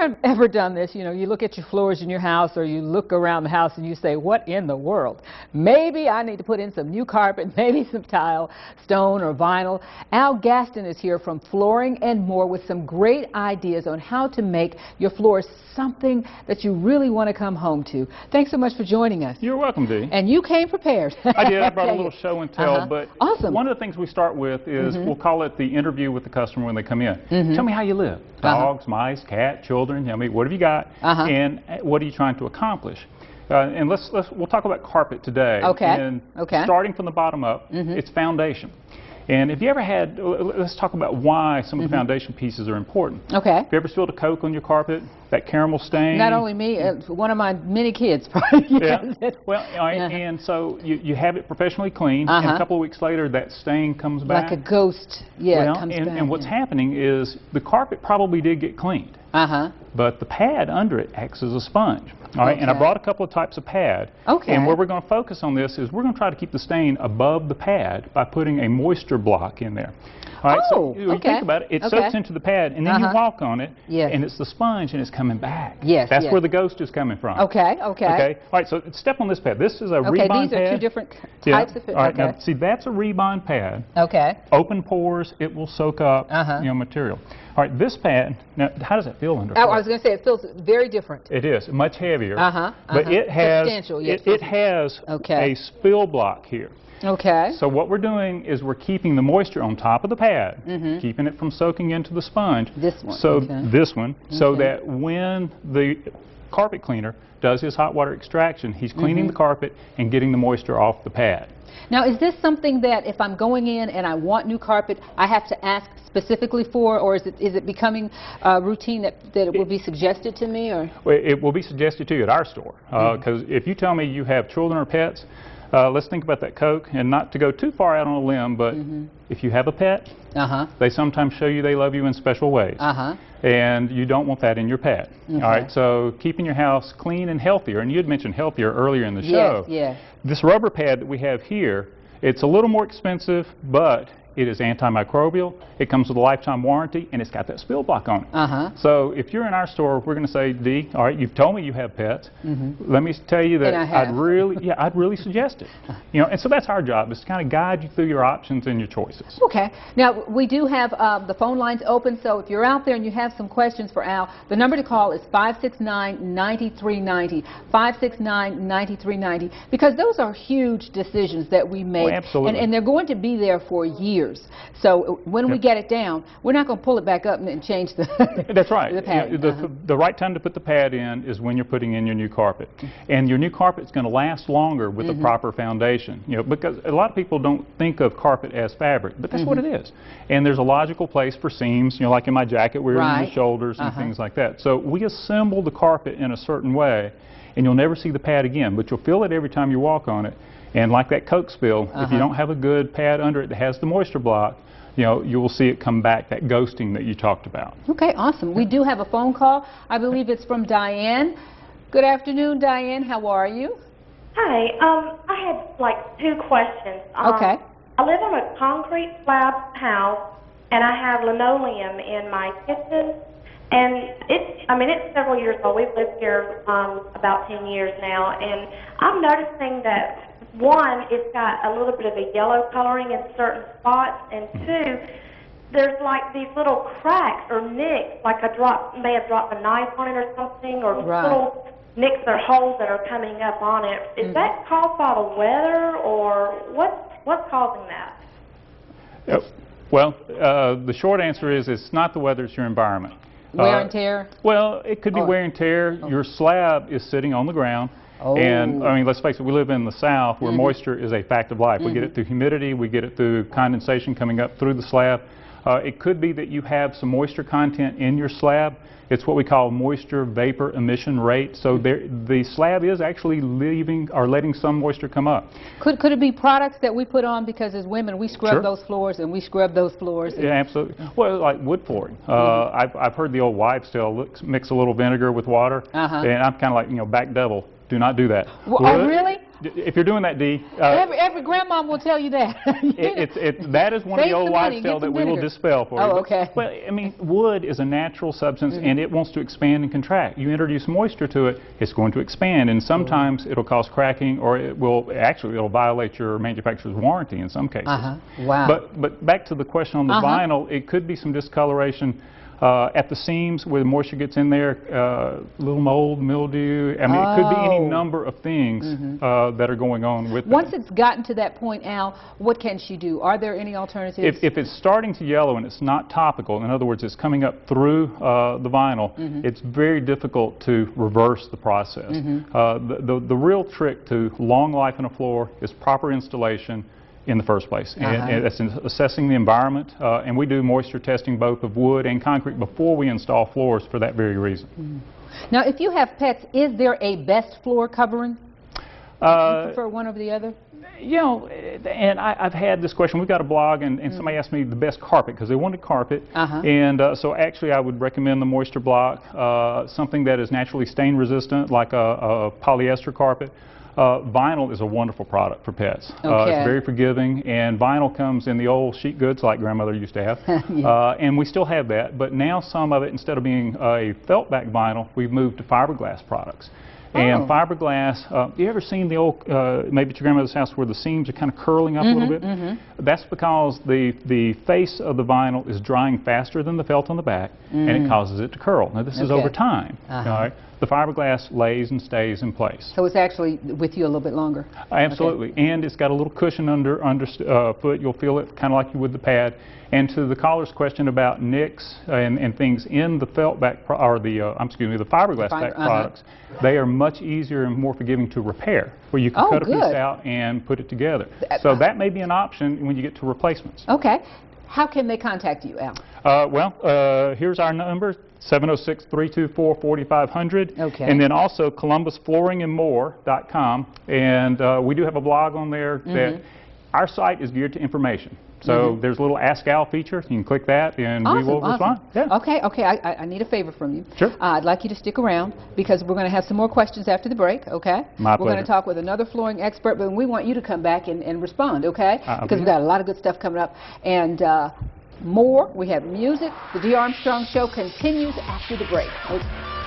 you ever done this? You know, you look at your floors in your house, or you look around the house and you say, what in the world? Maybe I need to put in some new carpet, maybe some tile, stone, or vinyl. Al Gaston is here from Flooring and More with some great ideas on how to make your floors something that you really want to come home to. Thanks so much for joining us. You're welcome, Dee. And you came prepared. I did. I brought a little show and tell, but awesome. One of the things we start with is we'll call it the interview with the customer when they come in. Tell me how you live. Dogs, mice, cat, children. Tell me, what have you got, and what are you trying to accomplish? And we'll talk about carpet today. Okay. And starting from the bottom up, it's foundation. And if you ever had, let's talk about why some of the foundation pieces are important. Okay. Have you ever spilled a Coke on your carpet? That caramel stain? Not only me, one of my many kids probably. Yeah. Well, and so you have it professionally cleaned, and a couple of weeks later that stain comes back. Like a ghost. Yeah, well, it comes back. And what's happening is the carpet probably did get cleaned. But the pad under it acts as a sponge. All right, and I brought a couple of types of pad. Okay. And where we're going to focus on this is we're going to try to keep the stain above the pad by putting a moisture block in there. All right, so when you think about it, it soaks into the pad, and then you walk on it, and it's the sponge, and it's coming back. Yes. That's where the ghost is coming from. Okay. All right, so step on this pad. This is a Rebond pad. These are two different types of pad. All right, now, see, that's a Rebond pad. Okay. Open pores, it will soak up material. All right, this pad, now, how does it feel under? I was going to say, it feels very different. It is, much heavier. But it has, it has a spill block here. Okay. So what we're doing is we're keeping the moisture on top of the pad, keeping it from soaking into the sponge. This one. So this one, so that when the carpet cleaner does his hot water extraction, he's cleaning the carpet and getting the moisture off the pad. Now, is this something that if I'm going in and I want new carpet, I have to ask specifically for, or is it becoming routine that it will be suggested to me? Or? Well, it will be suggested to you at our store, because if you tell me you have children or pets, let's think about that Coke, and not to go too far out on a limb, but if you have a pet, they sometimes show you they love you in special ways, and you don't want that in your pet. All right, so keeping your house clean and healthier, and you had mentioned healthier earlier in the show. Yes. This rubber pad that we have here, it's a little more expensive, but it is antimicrobial, it comes with a lifetime warranty, and it's got that spill block on it. So if you're in our store, we're going to say, Dee, all right, you've told me you have pets. Let me tell you that I'd really suggest it. You know, and so that's our job, is to kind of guide you through your options and your choices. Okay. Now, we do have the phone lines open, so if you're out there and you have some questions for Al, the number to call is 569-9390, 569-9390, because those are huge decisions that we make. Oh, absolutely. And they're going to be there for years. So when we get it down, we're not going to pull it back up and change the That's right. the pad. The right time to put the pad in is when you're putting in your new carpet. And your new carpet's going to last longer with the proper foundation. You know, because a lot of people don't think of carpet as fabric, but that's what it is. And there's a logical place for seams, you know, like in my jacket where you're in the shoulders and things like that. So we assemble the carpet in a certain way, and you'll never see the pad again, but you'll feel it every time you walk on it. And like that Coke spill, if you don't have a good pad under it that has the moisture block, you know, you will see it come back, that ghosting that you talked about. Okay, awesome. We do have a phone call. I believe it's from Diane. Good afternoon, Diane. How are you? Hi. I had like two questions. Okay. I live on a concrete slab house, and I have linoleum in my kitchen. And it's several years old. We've lived here about 10 years now, and I'm noticing that, one, it's got a little bit of a yellow coloring in certain spots, and two, there's like these little cracks or nicks, like may have dropped a knife on it or something, or little nicks or holes that are coming up on it. Is that caused by the weather, or what's causing that? Well, the short answer is it's not the weather, it's your environment. Wear and tear? Well, it could be wear and tear. Your slab is sitting on the ground. And, I mean, let's face it, we live in the South where moisture is a fact of life. We get it through humidity, we get it through condensation coming up through the slab. It could be that you have some moisture content in your slab. It's what we call moisture vapor emission rate. So the slab is actually leaving or letting some moisture come up. Could it be products that we put on, because as women we scrub those floors and we scrub those floors? Yeah, absolutely. Well, like wood flooring. I've heard the old wives tale, mix a little vinegar with water, and I'm kind of like, you know, back devil. Do not do that. Well, oh, really? if you're doing that, Dee, every grandmom will tell you that. that is one of the old wives' tale that we will dispel for you. Oh, okay. But I mean, wood is a natural substance, and it wants to expand and contract. You introduce moisture to it, it's going to expand, and sometimes it'll cause cracking, or it'll violate your manufacturer's warranty in some cases. Wow. But back to the question on the vinyl, it could be some discoloration at the seams where the moisture gets in there, little mold, mildew. I mean, it could be any number of things that are going on with it. Once it's gotten to that point, Al, what can she do? Are there any alternatives? If it's starting to yellow and it's not topical, in other words, it's coming up through the vinyl, it's very difficult to reverse the process. The real trick to long life in a floor is proper installation in the first place, and that's assessing the environment, and we do moisture testing both of wood and concrete before we install floors for that very reason. Now, if you have pets, is there a best floor covering? Do you prefer one over the other? You know, and I've had this question. We've got a blog, and somebody asked me the best carpet because they wanted carpet, and so actually I would recommend the Moisture Block, something that is naturally stain resistant, like a polyester carpet. Vinyl is a wonderful product for pets. It's very forgiving, and vinyl comes in the old sheet goods like grandmother used to have, and we still have that, but now some of it, instead of being a felt back vinyl, we've moved to fiberglass products. And fiberglass, you ever seen the old, maybe at your grandmother's house where the seams are kind of curling up a little bit? That's because the face of the vinyl is drying faster than the felt on the back, and it causes it to curl. Now this is over time. All right? The fiberglass lays and stays in place. So it's actually with you a little bit longer? Absolutely, and it's got a little cushion under foot. You'll feel it kind of like you would the pad. And to the caller's question about nicks and things in the felt back, or the fiberglass back products, they are much easier and more forgiving to repair, where you can cut a piece out and put it together. So that may be an option when you get to replacements. Okay. How can they contact you, Al? Here's our number, 706-324-4500. Okay. And then also ColumbusFlooringandMore.com. And we do have a blog on there that our site is geared to information. So there's a little Ask Al feature. You can click that, and we will respond. Yeah. Okay. I need a favor from you. Sure. I'd like you to stick around because we're going to have some more questions after the break, okay? My pleasure. We're going to talk with another flooring expert, but we want you to come back and respond, okay? Because we've got a lot of good stuff coming up. And more. We have music. The Dee Armstrong Show continues after the break. Okay.